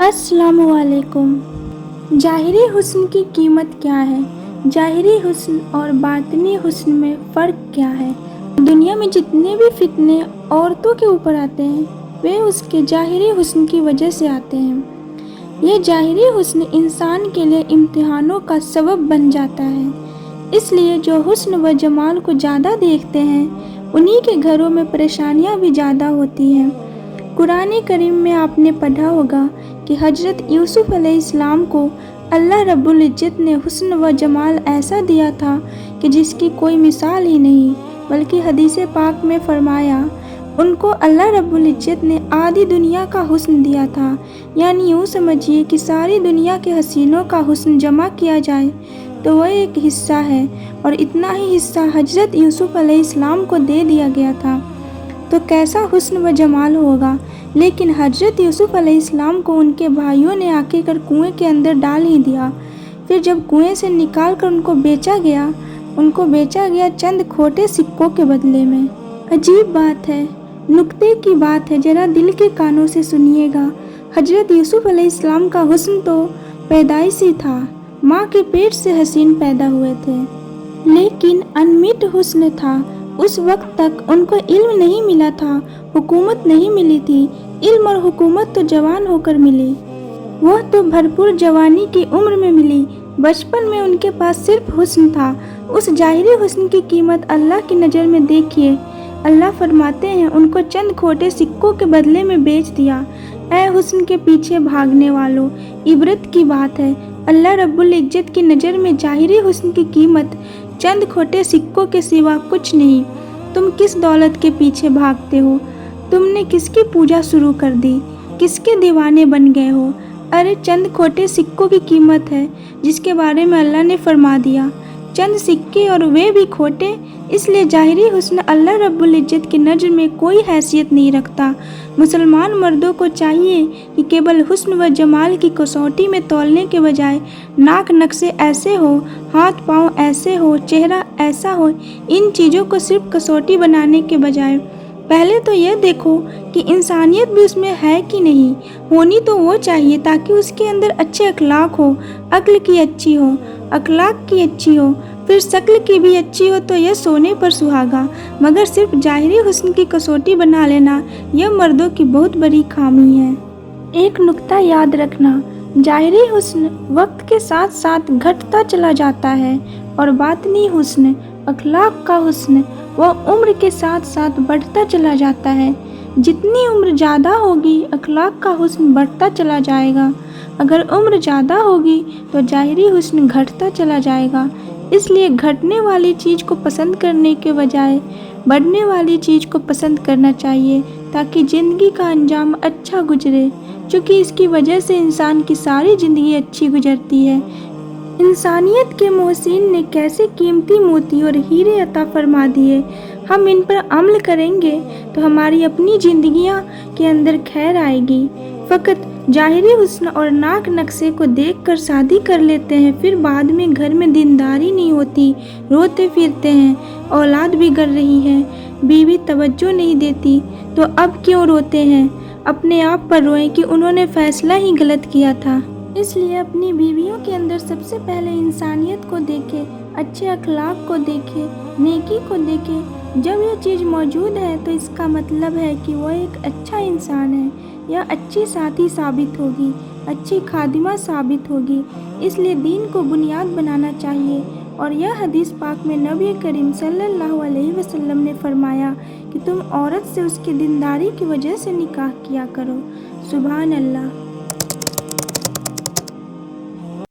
अस्सलामुअलैकुम। ज़ाहिरी हुस्न की कीमत क्या है? ज़ाहिरी हुस्न और बातिनी हुस्न में फ़र्क क्या है? दुनिया में जितने भी फितने औरतों के ऊपर आते हैं वे उसके ज़ाहिरी हुस्न की वजह से आते हैं। ये ज़ाहिरी हुस्न इंसान के लिए इम्तिहानों का सबब बन जाता है। इसलिए जो हुस्न व जमाल को ज़्यादा देखते हैं उन्हीं के घरों में परेशानियां भी ज़्यादा होती हैं। कुरान करीम में आपने पढ़ा होगा कि हज़रत यूसुफ अलैहिस्सलाम को अल्लाह रब्बुल इज़्ज़त ने हुस्न व जमाल ऐसा दिया था कि जिसकी कोई मिसाल ही नहीं, बल्कि हदीस पाक में फरमाया उनको अल्लाह रब्बुल इज़्ज़त ने आधी दुनिया का हुस्न दिया था। यानी यूँ समझिए कि सारी दुनिया के हसीनों का हुस्न जमा किया जाए तो वह एक हिस्सा है, और इतना ही हिस्सा हज़रत यूसुफ अलैहिस्सलाम को दे दिया गया था। तो कैसा हुस्न व जमाल होगा। लेकिन हज़रत यूसुफ अलैहिस्सलाम को उनके भाइयों ने आकर कुएं के अंदर डाल ही दिया। फिर जब कुएं से निकाल कर उनको बेचा गया चंद खोटे सिक्कों के बदले में। अजीब बात है, नुक्ते की बात है, ज़रा दिल के कानों से सुनिएगा। हज़रत यूसुफ अलैहिस्सलाम का हुस्न तो पैदाइशी था, माँ के पेट से हसीन पैदा हुए थे, लेकिन अनमिट हुस्न था। उस वक्त तक उनको इल्म नहीं मिला था, हुकूमत नहीं मिली थी। इल्म और हुकूमत तो जवान होकर मिली, वह तो भरपूर जवानी की उम्र में मिली। बचपन में उनके पास सिर्फ हुस्न था। उस जाहिरी हुस्न की कीमत अल्लाह की नज़र में देखिए। अल्लाह फरमाते हैं उनको चंद खोटे सिक्कों के बदले में बेच दिया। ऐ हुस्न के पीछे भागने वालों, इबरत की बात है। अल्लाह रब्बुल इज़्ज़त की नज़र में जाहिरी हुस्न की कीमत चंद खोटे सिक्कों के सिवा कुछ नहीं। तुम किस दौलत के पीछे भागते हो? तुमने किसकी पूजा शुरू कर दी? किसके दीवाने बन गए हो? अरे चंद खोटे सिक्कों की कीमत है जिसके बारे में अल्लाह ने फरमा दिया, चंद सिक्के और वे भी खोटे। इसलिए जाहिरी हुस्न अल्लाह रब्बुल इज़्ज़त की नज़र में कोई हैसियत नहीं रखता। मुसलमान मर्दों को चाहिए कि केवल हुस्न व जमाल की कसौटी में तौलने के बजाय नाक नक्शे ऐसे हो, हाथ पाँव ऐसे हो, चेहरा ऐसा हो, इन चीज़ों को सिर्फ कसौटी बनाने के बजाय पहले तो यह देखो कि इंसानियत भी उसमें है कि नहीं। होनी तो वो चाहिए ताकि उसके अंदर अच्छे अखलाक हो, अक्ल की अच्छी हो, अखलाक की अच्छी हो, फिर शक्ल की भी अच्छी हो तो यह सोने पर सुहागा। मगर सिर्फ जाहिरी हुस्न की कसौटी बना लेना यह मर्दों की बहुत बड़ी खामी है। एक नुक्ता याद रखना, जाहिरी हुस्न वक्त के साथ साथ घटता चला जाता है और बातिनी हुस्न, अखलाक का हुस्न, वह उम्र के साथ साथ बढ़ता चला जाता है। जितनी उम्र ज़्यादा होगी अखलाक का हुस्न बढ़ता चला जाएगा। अगर उम्र ज़्यादा होगी तो जाहिरी हुस्न घटता चला जाएगा। इसलिए घटने वाली चीज़ को पसंद करने के बजाय बढ़ने वाली चीज़ को पसंद करना चाहिए ताकि ज़िंदगी का अंजाम अच्छा गुजरे, क्योंकि इसकी वजह से इंसान की सारी ज़िंदगी अच्छी गुजरती है। इंसानियत के मोहसिन ने कैसे कीमती मोती और हीरे अता फरमा दिए। हम इन पर अमल करेंगे तो हमारी अपनी ज़िंदगियां के अंदर खैर आएगी। फ़कत जाहिरी हुस्न और नाक नक्शे को देखकर शादी कर लेते हैं, फिर बाद में घर में दीनदारी नहीं होती, रोते फिरते हैं, औलाद बिगड़ रही है, बीवी तवज्जो नहीं देती, तो अब क्यों रोते हैं? अपने आप पर रोएं कि उन्होंने फ़ैसला ही गलत किया था। इसलिए अपनी बीवियों के अंदर सबसे पहले इंसानियत को देखें, अच्छे अखलाक को देखें, नेकी को देखें। जब यह चीज़ मौजूद है तो इसका मतलब है कि वह एक अच्छा इंसान है, यह अच्छी साथी साबित होगी, अच्छी खादिमा साबित होगी। इसलिए दीन को बुनियाद बनाना चाहिए। और यह हदीस पाक में नबी करीम सल्लल्लाहु अलैहि वसल्लम ने फरमाया कि तुम औरत से उसकी दीनदारी की वजह से निकाह किया करो। सुभान अल्लाह।